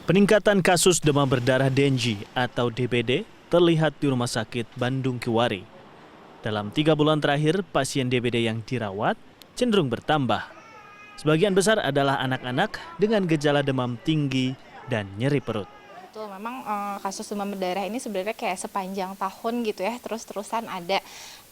Peningkatan kasus demam berdarah Dengue atau DBD terlihat di Rumah Sakit Bandung Kiwari. Dalam 3 bulan terakhir, pasien DBD yang dirawat cenderung bertambah. Sebagian besar adalah anak-anak dengan gejala demam tinggi dan nyeri perut. Betul, memang kasus demam berdarah ini sebenarnya kayak sepanjang tahun gitu ya, terus-terusan ada.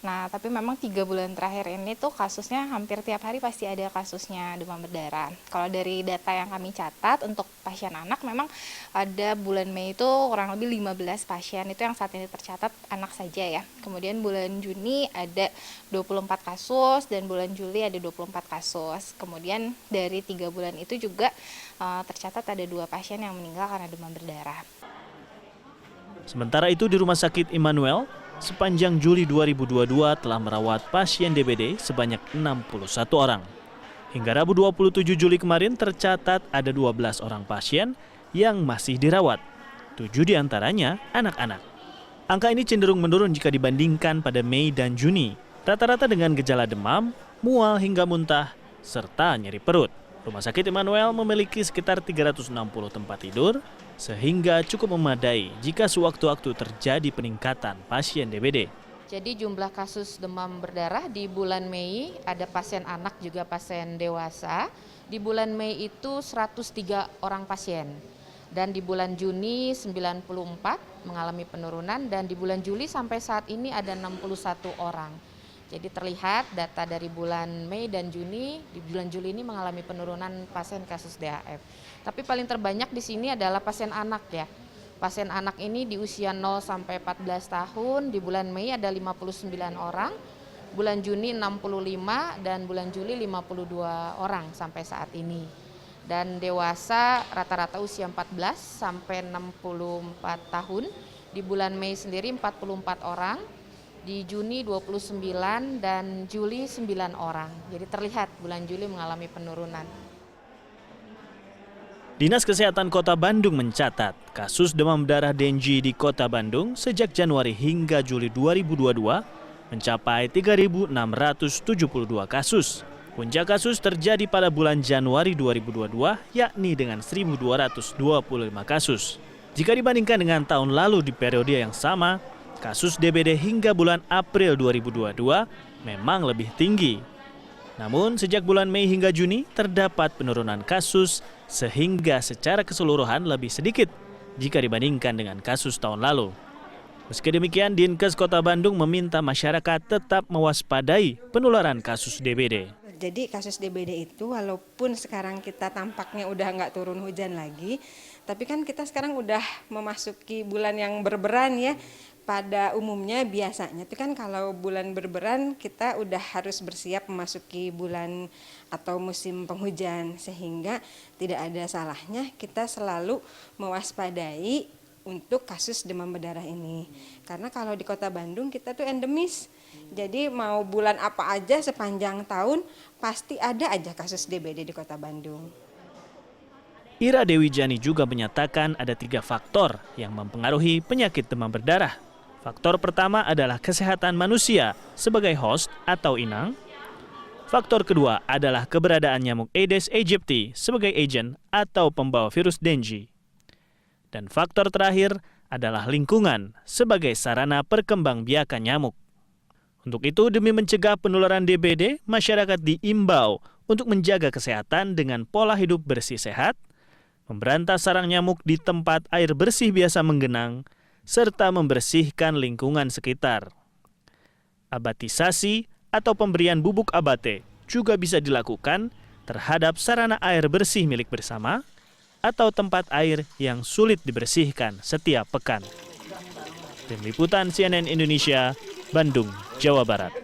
Nah, tapi memang 3 bulan terakhir ini tuh kasusnya hampir tiap hari pasti ada kasusnya demam berdarah. Kalau dari data yang kami catat untuk pasien anak memang ada bulan Mei itu kurang lebih 15 pasien itu yang saat ini tercatat anak saja ya. Kemudian bulan Juni ada 24 kasus dan bulan Juli ada 24 kasus. Kemudian dari 3 bulan itu juga tercatat ada 2 pasien yang meninggal karena demam berdarah. Sementara itu di Rumah Sakit Immanuel, sepanjang Juli 2022 telah merawat pasien DBD sebanyak 61 orang. Hingga Rabu 27 Juli kemarin tercatat ada 12 orang pasien yang masih dirawat. 7 diantaranya anak-anak. Angka ini cenderung menurun jika dibandingkan pada Mei dan Juni. Rata-rata dengan gejala demam, mual hingga muntah, serta nyeri perut. Rumah Sakit Immanuel memiliki sekitar 360 tempat tidur, sehingga cukup memadai jika sewaktu-waktu terjadi peningkatan pasien DBD. Jadi jumlah kasus demam berdarah di bulan Mei ada pasien anak juga pasien dewasa. Di bulan Mei itu 103 orang pasien. Dan di bulan Juni 94 mengalami penurunan dan di bulan Juli sampai saat ini ada 61 orang. Jadi terlihat data dari bulan Mei dan Juni, di bulan Juli ini mengalami penurunan pasien kasus DHF. Tapi paling terbanyak di sini adalah pasien anak ya. Pasien anak ini di usia 0 sampai 14 tahun, di bulan Mei ada 59 orang, bulan Juni 65 dan bulan Juli 52 orang sampai saat ini. Dan dewasa rata-rata usia 14 sampai 64 tahun, di bulan Mei sendiri 44 orang, di Juni 29 dan Juli 9 orang. Jadi terlihat bulan Juli mengalami penurunan. Dinas Kesehatan Kota Bandung mencatat kasus demam berdarah Dengue di Kota Bandung sejak Januari hingga Juli 2022 mencapai 3.672 kasus. Puncak kasus terjadi pada bulan Januari 2022 yakni dengan 1.225 kasus. Jika dibandingkan dengan tahun lalu di periode yang sama, kasus DBD hingga bulan April 2022 memang lebih tinggi. Namun sejak bulan Mei hingga Juni terdapat penurunan kasus sehingga secara keseluruhan lebih sedikit jika dibandingkan dengan kasus tahun lalu. Meski demikian, Dinkes Kota Bandung meminta masyarakat tetap mewaspadai penularan kasus DBD. Jadi kasus DBD itu walaupun sekarang kita tampaknya udah nggak turun hujan lagi, tapi kan kita sekarang udah memasuki bulan yang berberan ya. Pada umumnya biasanya itu kan kalau bulan berberan kita udah harus bersiap memasuki bulan atau musim penghujan, sehingga tidak ada salahnya kita selalu mewaspadai untuk kasus demam berdarah ini. Karena kalau di Kota Bandung kita tuh endemis. Jadi mau bulan apa aja sepanjang tahun pasti ada aja kasus DBD di Kota Bandung. Ira Dewi Jani juga menyatakan ada 3 faktor yang mempengaruhi penyakit demam berdarah. Faktor pertama adalah kesehatan manusia sebagai host atau inang. Faktor kedua adalah keberadaan nyamuk Aedes aegypti sebagai agen atau pembawa virus Dengue. Dan faktor terakhir adalah lingkungan sebagai sarana perkembangbiakan nyamuk. Untuk itu, demi mencegah penularan DBD, masyarakat diimbau untuk menjaga kesehatan dengan pola hidup bersih sehat, memberantas sarang nyamuk di tempat air bersih biasa menggenang, serta membersihkan lingkungan sekitar. Abatisasi atau pemberian bubuk abate juga bisa dilakukan terhadap sarana air bersih milik bersama atau tempat air yang sulit dibersihkan setiap pekan. Tim Liputan CNN Indonesia, Bandung, Jawa Barat.